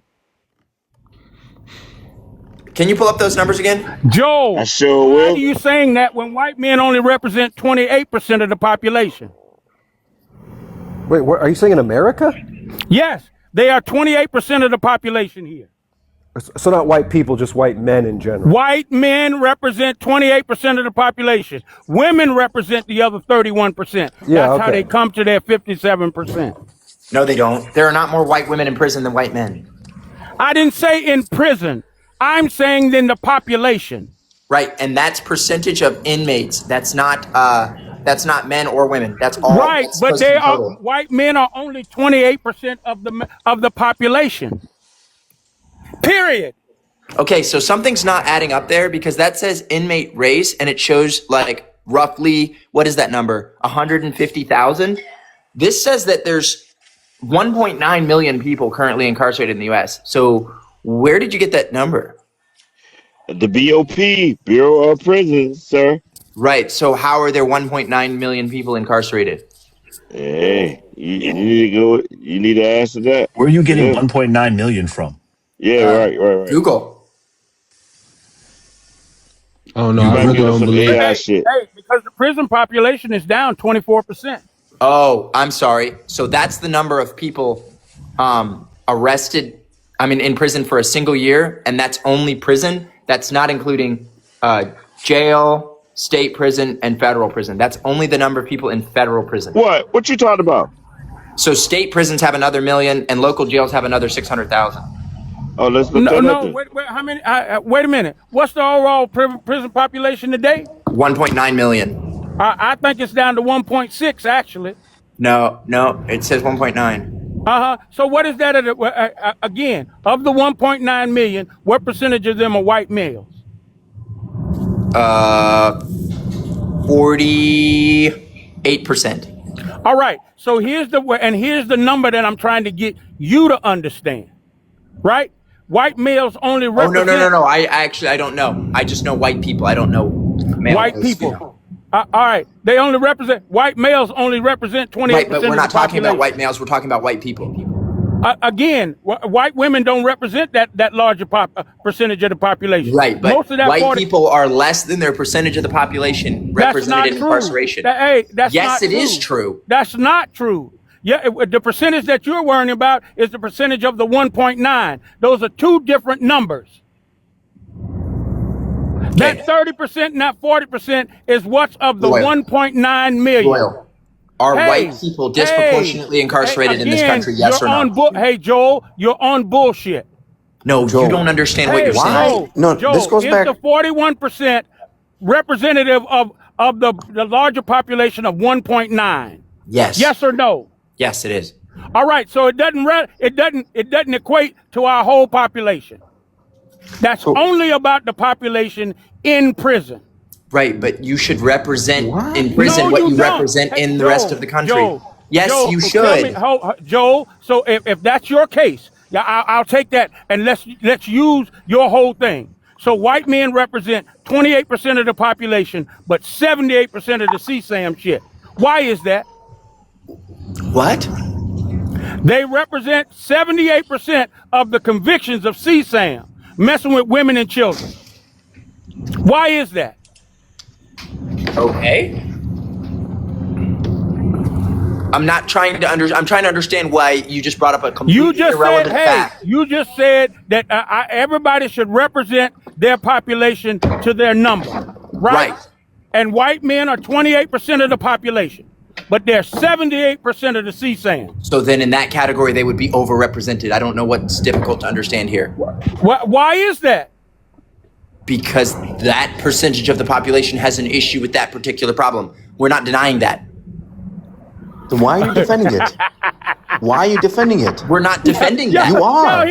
A: Can you pull up those numbers again?
E: Joe,
D: I sure
E: why
D: will.
E: are you saying that when white men only represent 28% of the population?
B: Wait, what, are you saying in America?
E: Yes, they are 28% of the population here.
B: So not white people, just white men in general.
E: White men represent 28% of the population. Women represent the other 31%. That's how they come to their 57%.
A: No, they don't. There are not more white women in prison than white men.
E: I didn't say in prison. I'm saying in the population.
A: Right, and that's percentage of inmates. That's not men or women. That's all.
E: Right,
A: that's
E: but
A: supposed to be
E: they are
A: total.
E: white men are only 28% of the population. Period.
A: Okay, so something's not adding up there, because that says inmate race and it shows like roughly, what is that number? 150,000. This says that there's 1.9 million people currently incarcerated in the US. So where did you get that number?
D: The BOP, Bureau of Prisons, sir.
A: Right. So how are there 1.9 million people incarcerated?
D: Hey, you need to go. You need to answer that.
C: Where are you getting 1.9 million from?
D: Yeah, right.
A: Google.
F: I don't know.
D: You
F: I
D: might
F: really
D: be on
F: don't
D: some
F: believe.
D: AI shit.
E: Hey, because the prison population is down 24%.
A: Oh, I'm sorry. So that's the number of people arrested, in prison for a single year, and that's only prison. That's not including jail, state prison, and federal prison. That's only the number of people in federal prison.
D: What? What you talking about?
A: So state prisons have another million, and local jails have another 600,000.
D: Oh, let's look that up.
E: Wait, how many? Wait a minute. What's the overall prison population today?
A: 1.9 million.
E: I think it's down to 1.6 actually.
A: No, it says 1.9.
E: So what is that? Again, of the 1.9 million, what percentage of them are white males?
A: 48%.
E: All right. So here's the number that I'm trying to get you to understand. Right? White males only represent.
A: No. I don't know. I just know white people. I don't know males.
E: White people. All right. They only represent, white males only represent 28%.
A: Right, but we're not talking about white males. We're talking about white people.
E: Again, white women don't represent that larger percentage of the population.
A: Right, but
E: most of that
A: white people are less than their percentage of the population represented in incarceration.
E: That's
A: yes,
E: not
A: it
E: true.
A: is true.
E: That's not true. Yeah, the percentage that you're worrying about is the percentage of the 1.9. Those are two different numbers.
A: Okay.
E: That 30% and that 40% is what's of the 1.9 million.
A: Doyle, are white people disproportionately incarcerated in this country? Yes or no?
E: Hey, Joel, you're on bullshit.
A: No, you don't understand what you're saying.
E: Joel, this goes back. Is the 41% representative of the larger population of 1.9?
A: Yes.
E: Yes or no?
A: Yes, it is.
E: All right, so it doesn't equate to our whole population. That's only about the population in prison.
A: Right, but you should represent in prison
E: No,
A: what
E: you
A: you
E: don't.
A: represent
E: Hey,
A: in the rest of the country. Yes,
E: Joe,
A: you
E: tell me,
A: should.
E: Joe. So if that's your case, yeah, I'll take that, and let's use your whole thing. So white men represent 28% of the population, but 78% of the CSAM shit. Why is that?
A: What?
E: They represent 78% of the convictions of CSAM, messing with women and children. Why is that?
A: Okay. I'm trying to understand why you just brought up a completely irrelevant fact.
E: You just said that everybody should represent their population to their number, right? And white men are 28% of the population, but they're 78% of the CSAM.
A: So then in that category, they would be overrepresented. I don't know what's difficult to understand here.
E: Why is that?
A: Because that percentage of the population has an issue with that particular problem. We're not denying that.
J: Then why are you defending it? Why are you defending it?
A: We're not defending that.
J: You are.
A: I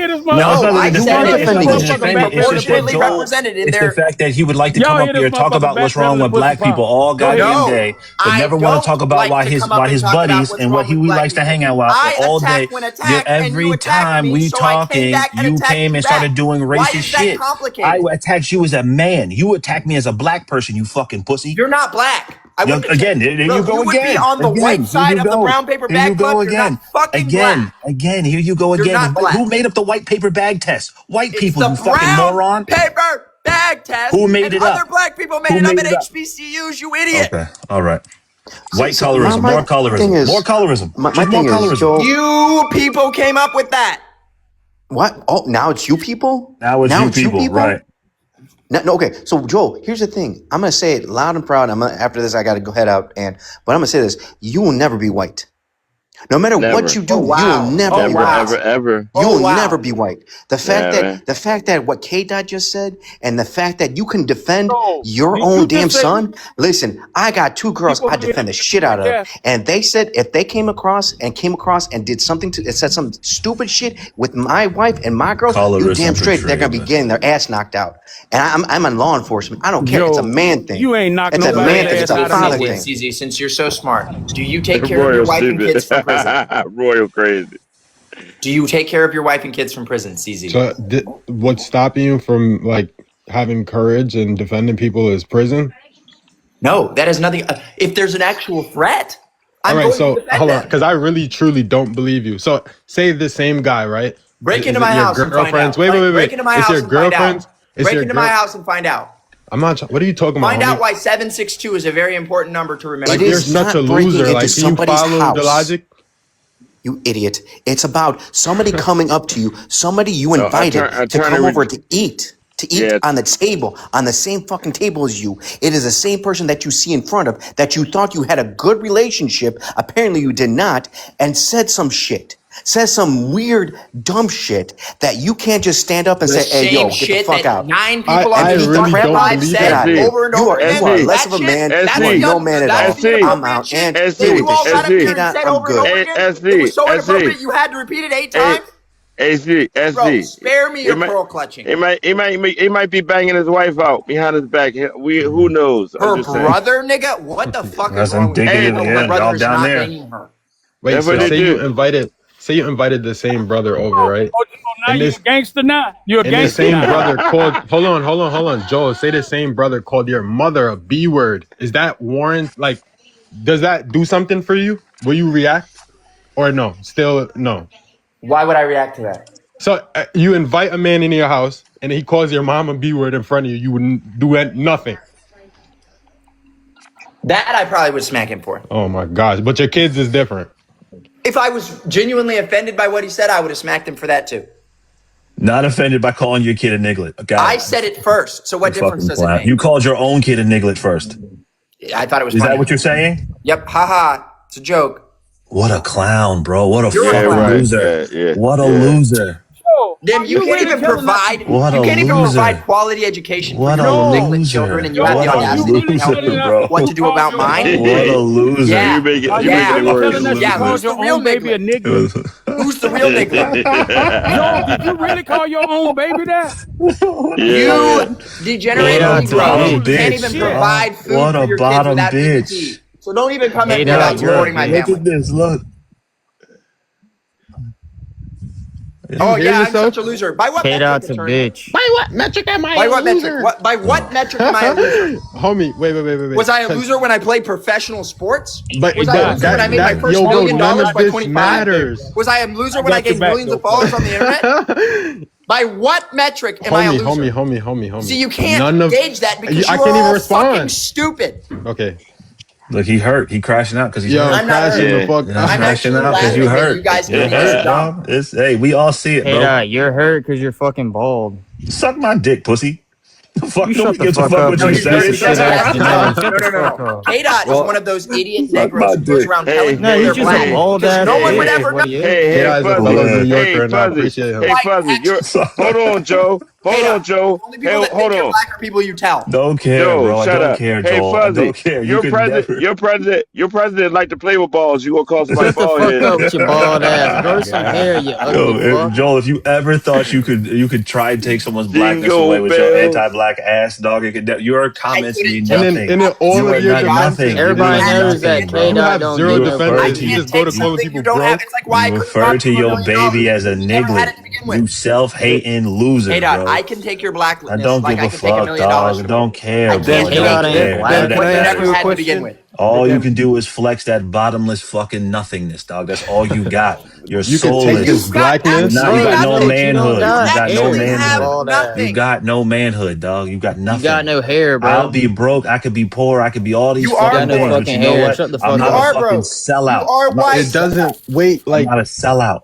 A: said
C: it's the fact that he would like to come up here and talk about what's wrong with black people all goddamn day, but never want to talk about why his buddies and what he likes to hang out with all day. Every time we talking, you came and started doing racist shit. I attacked you as a man. You attacked me as a black person, you fucking pussy.
A: You're not black.
C: Again, there you go
A: would
C: again.
A: Be on the white side of the brown paper bag club. You're not fucking black.
C: Again, here you go again. Who made up the white paper bag test? White people, you fucking moron.
A: Paper bag test.
C: Who made it up?
A: Other black people made it up at HBCUs, you idiot.
C: Okay, all right. White colorism, more colorism, more colorism.
J: My thing is, Joel,
A: you people came up with that.
J: What? Oh, now it's you people?
C: Now it's you people, right.
J: No, okay. So, Joel, here's the thing. I'm gonna say it loud and proud. After this, I gotta go head out. But I'm gonna say this: you will never be white. No matter what you do, you will never be white.
D: Ever.
J: You will never be white. The fact that what K-Dot just said, and the fact that you can defend your own damn son. Listen, I got two girls I defend the shit out of, and they said if they came across and did something said some stupid shit with my wife and my girls, you damn straight they're gonna be getting their ass knocked out. And I'm in law enforcement. I don't care. It's a man thing.
E: You ain't knocking
J: It's a man thing. It's a father thing.
A: CZ, since you're so smart, do you take care of your wife and kids from prison?
D: Royal crazy.
A: Do you take care of your wife and kids from prison, CZ?
F: So what's stopping you from like having courage and defending people is prison?
A: No, that has nothing. If there's an actual threat,
F: all right. So hold on, because I really truly don't believe you. So say the same guy, right?
A: Break into my house and find out.
F: Wait.
A: Break into my house and find out. Break into my house and find out.
F: I'm not. What are you talking about?
A: Find out why 762 is a very important number to remember.
F: Like, you're such a loser. Like, can you follow the logic?
J: You idiot. It's about somebody coming up to you, somebody you invited to come over to eat on the table, on the same fucking table as you. It is the same person that you see in front of that you thought you had a good relationship. Apparently you did not, and said some shit. Says some weird, dumb shit that you can't just stand up and say, hey, yo, get the fuck out.
A: 9 people on
F: the
A: really crap said over and over again.
J: You are less of a man. You are no man at all. I'm out. And
A: you all got up here and said over and over again. It was so inappropriate you had to repeat it 8 times. Bro, spare me your pearl clutching.
D: He might be banging his wife out behind his back. Who knows?
A: Her brother, nigga? What the fuck is wrong with you?
C: Her brother is not banging
F: her. Wait, so say you invited the same brother over, right?
E: Now you're a gangster now. You're a gangster.
F: The same brother called. Hold on, Joel. Say the same brother called your mother a B word. Is that warrant? Like, does that do something for you? Will you react, or no? Still no.
A: Why would I react to that?
F: So you invite a man into your house, and he calls your mom a B word in front of you. You wouldn't do nothing.
A: That I probably would smack him for.
F: Oh my gosh! But your kids is different.
A: If I was genuinely offended by what he said, I would have smacked him for that too.
C: Not offended by calling your kid a niglet.
A: I said it first, so what difference does it make?
C: You called your own kid a niglet first.
A: I thought it was
C: funny.
A: Is
C: that what you're saying?
A: Yep, haha, it's a joke.
C: What a clown, bro. What a fucking loser.
D: Yeah.
C: What a loser.
E: So,
A: Dim, you can't even provide.
C: What
A: You
C: a
A: can't even
C: loser.
A: provide quality education for
C: What
A: your
C: a
A: own Nicholas
C: loser.
A: children, and you
C: What
A: have the
C: a
A: audacity to tell
C: loser,
A: me
C: bro.
A: what to do about mine.
C: What a loser.
A: Yeah,
D: You make it
E: telling us you
A: yeah.
E: called
A: Who's the
E: your
A: real
E: own baby a
A: Nicholas?
E: nigga?
A: Who's the real Nicholas?
E: Joel, did you really call your own baby that?
A: You degenerate Negro can't even provide food
C: What
A: for
C: a
A: your kids
C: bottom
A: without
C: bitch.
A: dignity. So don't even come at me about supporting my
C: Look
A: family.
C: at this. Look.
A: Oh
F: hear
A: yeah, I'm
F: yourself?
A: such a loser. By what metric,
K: K-Dot's a
A: attorney?
K: bitch.
F: By what metric am I
A: By
F: a
A: what
F: loser?
A: metric? By what metric am I a loser?
F: Homie, wait.
A: Was I a loser when I played professional sports?
F: But
A: Was I a loser when I made my first $1 million
F: none of
A: by
F: this
A: 25?
F: matters.
A: Was I a loser when I gained millions of followers on the internet? By what metric am I a loser?
F: Homie.
A: See, you can't gauge that because
F: I
A: you're
F: can't even
A: all
F: respond.
A: fucking stupid.
F: Okay.
C: Look, he hurt. He crashing out because he's
F: Yo,
C: hurt.
A: I'm not
F: crashing
A: hurt.
F: the fuck.
C: Yeah,
A: I'm
C: crashing
A: actually
C: out because you
A: laughing that
C: hurt.
A: you guys
C: It
A: think
C: hurt,
A: it's dumb.
C: dog. It's, hey, we all see it, bro.
K: K-Dot, you're hurt because you're fucking bald.
C: Suck my dick, pussy. Fuck,
K: You
C: don't
K: shut the
C: give a
K: fuck
C: fuck
K: up.
C: what
K: You
C: you
K: piece
C: say.
K: of shit ass
A: No. K-Dot is one of those idiot
C: Suck my
A: Negroes who goes
C: dick.
A: around
D: Hey,
A: telling
K: No,
A: people
K: he's
A: they're
K: just a
A: black.
K: bald
A: Because
K: ass
A: no one would
K: bitch,
A: ever
K: is what
A: know.
K: he is.
D: Hey,
F: K-Dot's a
D: Fuzzy.
F: fellow New
D: Hey,
F: Yorker, and I
D: Fuzzy.
F: appreciate him.
D: Hey, Fuzzy. Hold on, Joe. Hold on, Joe.
A: Only people
D: Hey,
A: that
D: hold
A: think you're
D: on.
A: black are people you tell.
C: Don't care,
D: Joe,
C: bro. I
D: shut
C: don't
D: up.
C: care,
D: Hey,
C: Joel. I
D: Fuzzy.
C: don't care. You could never.
D: Your president like to play with balls. You gonna call somebody
K: Shut the
D: bald
K: fuck
D: head?
K: up with your bald ass. Grow some hair, you ugly fuck.
C: Joel, if you ever thought you could try and take someone's blackness
D: Jingle
C: away with your
D: bells.
C: anti-black ass, dog, your comments mean
A: couldn't
C: nothing.
A: take
F: And then all
C: You
F: of
C: are
F: your
C: not
F: defenses.
C: nothing.
K: Everybody
C: You are
K: knows that
C: nothing, bro.
F: You
K: K-Dot
F: have
K: don't
F: zero
K: do no
F: defenses.
A: I
F: You
K: crazy.
A: can't
F: just go to
A: take
F: calling
A: something
F: people
A: you don't have.
F: broke.
A: It's like why I
C: You
A: couldn't
C: refer
A: rob
C: to
A: you
C: your
A: $1 million.
C: baby as a
A: You never had
C: niglet.
A: it to begin
C: You
A: with.
C: self-hating loser,
A: K-Dot,
C: bro.
A: I can take your blackness
C: I don't
A: like
C: give
A: I
C: a
A: can take $1
C: fuck,
A: million
C: dog.
A: from
C: Don't
A: you.
C: care,
A: I
C: bro.
A: can't
K: K-Dot
C: Don't
K: ain't
C: care.
K: black.
C: None of
A: take what
C: that
A: you
C: matters.
A: never had to begin with.
C: All you can do is flex that bottomless fucking nothingness, dog. That's all you got. You're
F: You can take
C: soulless.
F: this blackness.
C: You
A: actually
C: got no
A: nothing.
C: manhood. You got no
A: Actually have
C: manhood.
K: Bald
A: nothing.
C: You got no manhood, dog. You got nothing.
K: You got no hair, bro.
C: I'll be broke. I could be poor. I could be all these
A: You
C: fucking
A: are
K: got no
C: things.
A: poor.
C: But you
K: fucking
C: know
K: hair.
C: what?
K: Shut the
C: I'm
K: fuck
C: not
K: up.
C: a fucking
A: broke.
C: sellout.
A: You are
C: I'm not,
A: white.
F: It doesn't wait
C: I'm
F: like
C: not a sellout.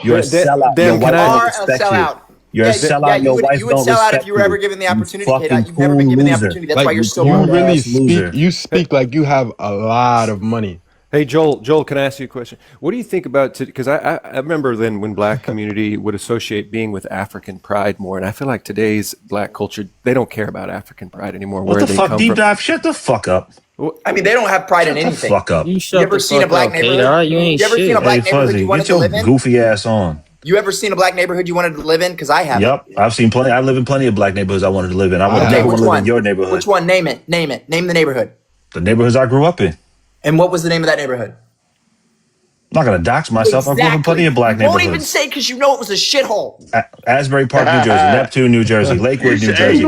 C: You're a sellout.
B: Dan,
C: Your
B: can
C: wife
B: I-
C: don't
A: You are a
C: respect
A: sellout.
C: you. You're a sellout. Your wife
A: you would
C: don't
A: sell out
C: respect
A: if you were ever
C: you.
A: given the
C: You
A: opportunity.
C: fucking
A: K-Dot. You've never been
C: cool
A: given the
C: loser.
A: opportunity. That's
F: like
A: why you're still
F: you
C: Grown
F: really
C: ass loser.
F: speak. You speak like you have a lot of money.
B: Hey Joel, can I ask you a question? What do you think about because I remember then when black community would associate being with African pride more, and I feel like today's black culture they don't care about African pride anymore.
C: What
B: where
C: the
B: they
C: fuck?
B: come
C: Deep
B: from.
C: dive. Shut the fuck up.
A: I mean, they don't have pride in
C: Shut the
A: anything.
C: fuck up.
K: You shut
A: You ever
K: the
A: seen a
K: fuck
A: black
K: up,
A: neighborhood?
K: K-Dot. You ain't
A: You ever seen a
K: shit.
A: black
C: Hey,
A: neighborhood
C: Fuzzy,
A: you wanted
C: get
A: to
C: your
A: live in?
C: goofy ass on.
A: You ever seen a black neighborhood you wanted to live in? Because I have.
C: Yep, I've seen plenty. I live in plenty of black neighborhoods I wanted to live in. I would
F: Okay,
C: never
A: which
C: want to live
A: one?
C: in your neighborhood.
A: Which one? Name it. Name it. Name the neighborhood.
C: The neighborhoods I grew up in.
A: And what was the name of that neighborhood?
C: I'm not gonna dox myself. I grew up in plenty of black
A: You won't even
C: neighborhoods.
A: say because you know it was a shithole.
C: Asbury Park, New Jersey, Neptune, New Jersey, Lakewood, New Jersey.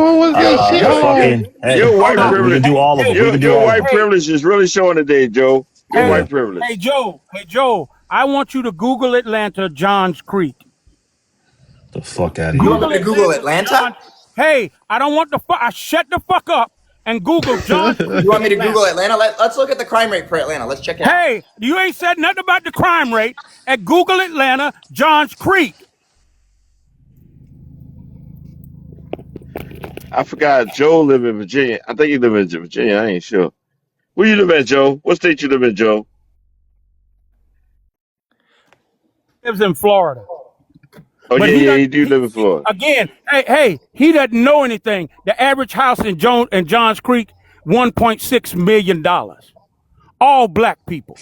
C: Fucking, hey,
D: Your white
C: we
D: privilege.
C: can do all of them. We can do
D: Your
C: all of
D: white
C: them.
D: privilege is really showing today, Joe. Your white privilege.
E: Hey Joe, I want you to Google Atlanta, Johns Creek.
C: The fuck out of
A: You
C: here.
A: want me to Google Atlanta?
E: Hey, I don't want the fuck. I shut the fuck up and Google Johns Creek.
A: You want me to Google Atlanta? Let's look at the crime rate for Atlanta. Let's check it out.
E: Hey, you ain't said nothing about the crime rate at Google Atlanta, Johns Creek.
D: I forgot Joe live in Virginia. I think you live in Virginia. I ain't sure. Where you live at, Joe? What state you live in, Joe?
E: Lives in Florida.
D: Oh,
E: But
D: yeah, you do live in Florida.
E: Again, hey, he doesn't know anything. The average house in Johns Creek, $1.6 million. All black people.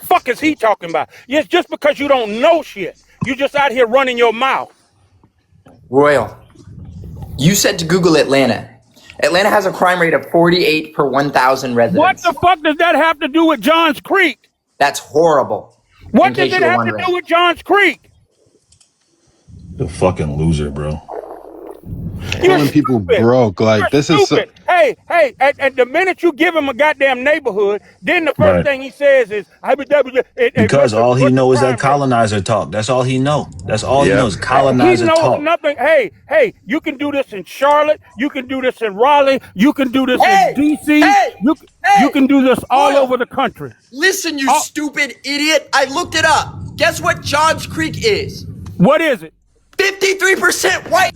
E: Fuck is he talking about? Yes, just because you don't know shit. You just out here running your mouth.
A: Royal, you said to Google Atlanta. Atlanta has a crime rate of 48 per 1,000 residents.
E: What the fuck does that have to do with Johns Creek?
A: That's horrible.
E: What does it have to do with Johns Creek?
C: The fucking loser, bro.
F: Calling people broke. Like, this is so,
E: Hey, at the minute you give him a goddamn neighborhood, then the first thing he says is,
C: because all he knows is that colonizer talk. That's all he know. That's all he knows. Colonizer
E: he knows
C: talk.
E: nothing. Hey, you can do this in Charlotte. You can do this in Raleigh. You can do this in D.C. You can do this all over the country.
A: Listen, you stupid idiot. I looked it up. Guess what Johns Creek is?
E: What is it?
A: 53% white.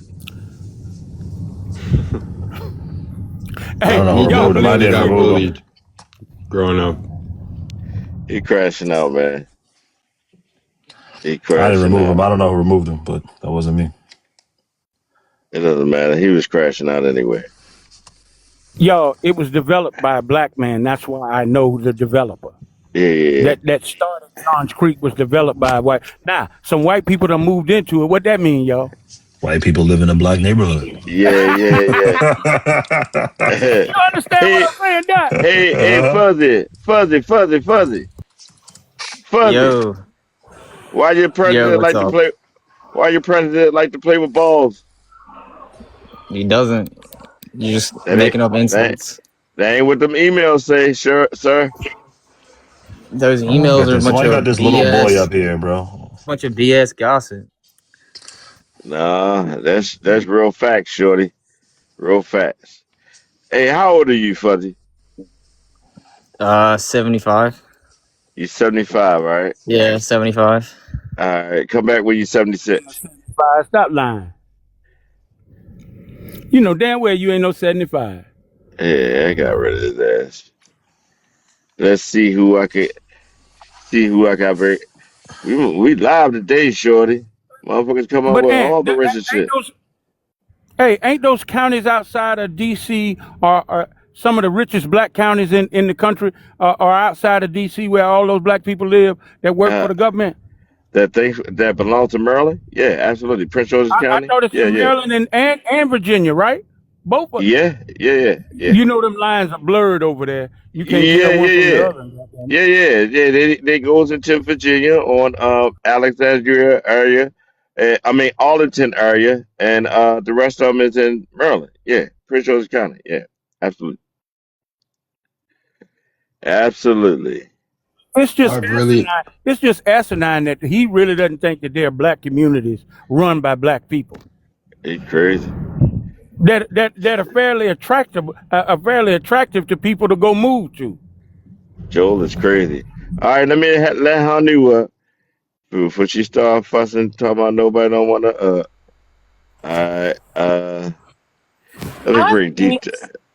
C: I don't know.
E: Yo,
F: I got bullied growing up.
D: He crashing out, man. He
C: I didn't remove
D: out.
C: him. I don't know who removed him, but that wasn't me.
D: It doesn't matter. He was crashing out anyway.
E: Yo, it was developed by a black man. That's why I know the developer.
D: Yeah.
E: That started Johns Creek was developed by a white. Now, some white people done moved into it. What that mean, y'all?
C: White people live in a black neighborhood.
D: Yeah.
E: You understand what I'm saying, Doc?
D: Hey, Fuzzy.
K: Yo.
D: Why your president like to play? Why your president like to play with balls?
K: He doesn't. You're just making up insults.
D: That ain't what them emails say, sir.
K: Those emails are a bunch of
C: got this
K: BS,
C: little boy up here, bro.
K: bunch of BS gossip.
D: Nah, that's real facts, shorty. Real facts. Hey, how old are you, Fuzzy?
K: 75.
D: You 75, right?
K: Yeah, 75.
D: All right, come back when you 76.
E: Stop lying. You know damn well you ain't no 75.
D: Yeah, I got rid of his ass. Let's see who I got break. We live today, shorty. Motherfuckers come up with all the rest of shit.
E: Ain't those counties outside of D.C. are some of the richest black counties in the country are outside of D.C. where all those black people live that work for the government?
D: That belong to Maryland? Yeah, absolutely. Prince George's County?
E: I thought it's Maryland and Virginia, right? Both of them.
D: Yeah.
E: You know them lines are blurred over there. You can't tell one from the other.
D: Yeah. They goes into Virginia on Alexandria area. Arlington area, and the rest of them is in Maryland. Yeah, Prince George's County. Yeah, absolutely.
E: It's just asinine that he really doesn't think that there are black communities run by black people.
D: It's crazy.
E: That are fairly attractive to people to go move to.
D: Joel is crazy. All right, let Honey before she start fussing, talking about nobody don't want to. All right, let me bring deep.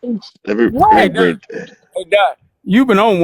D: Let me bring.
E: Hey, Doc, you've been on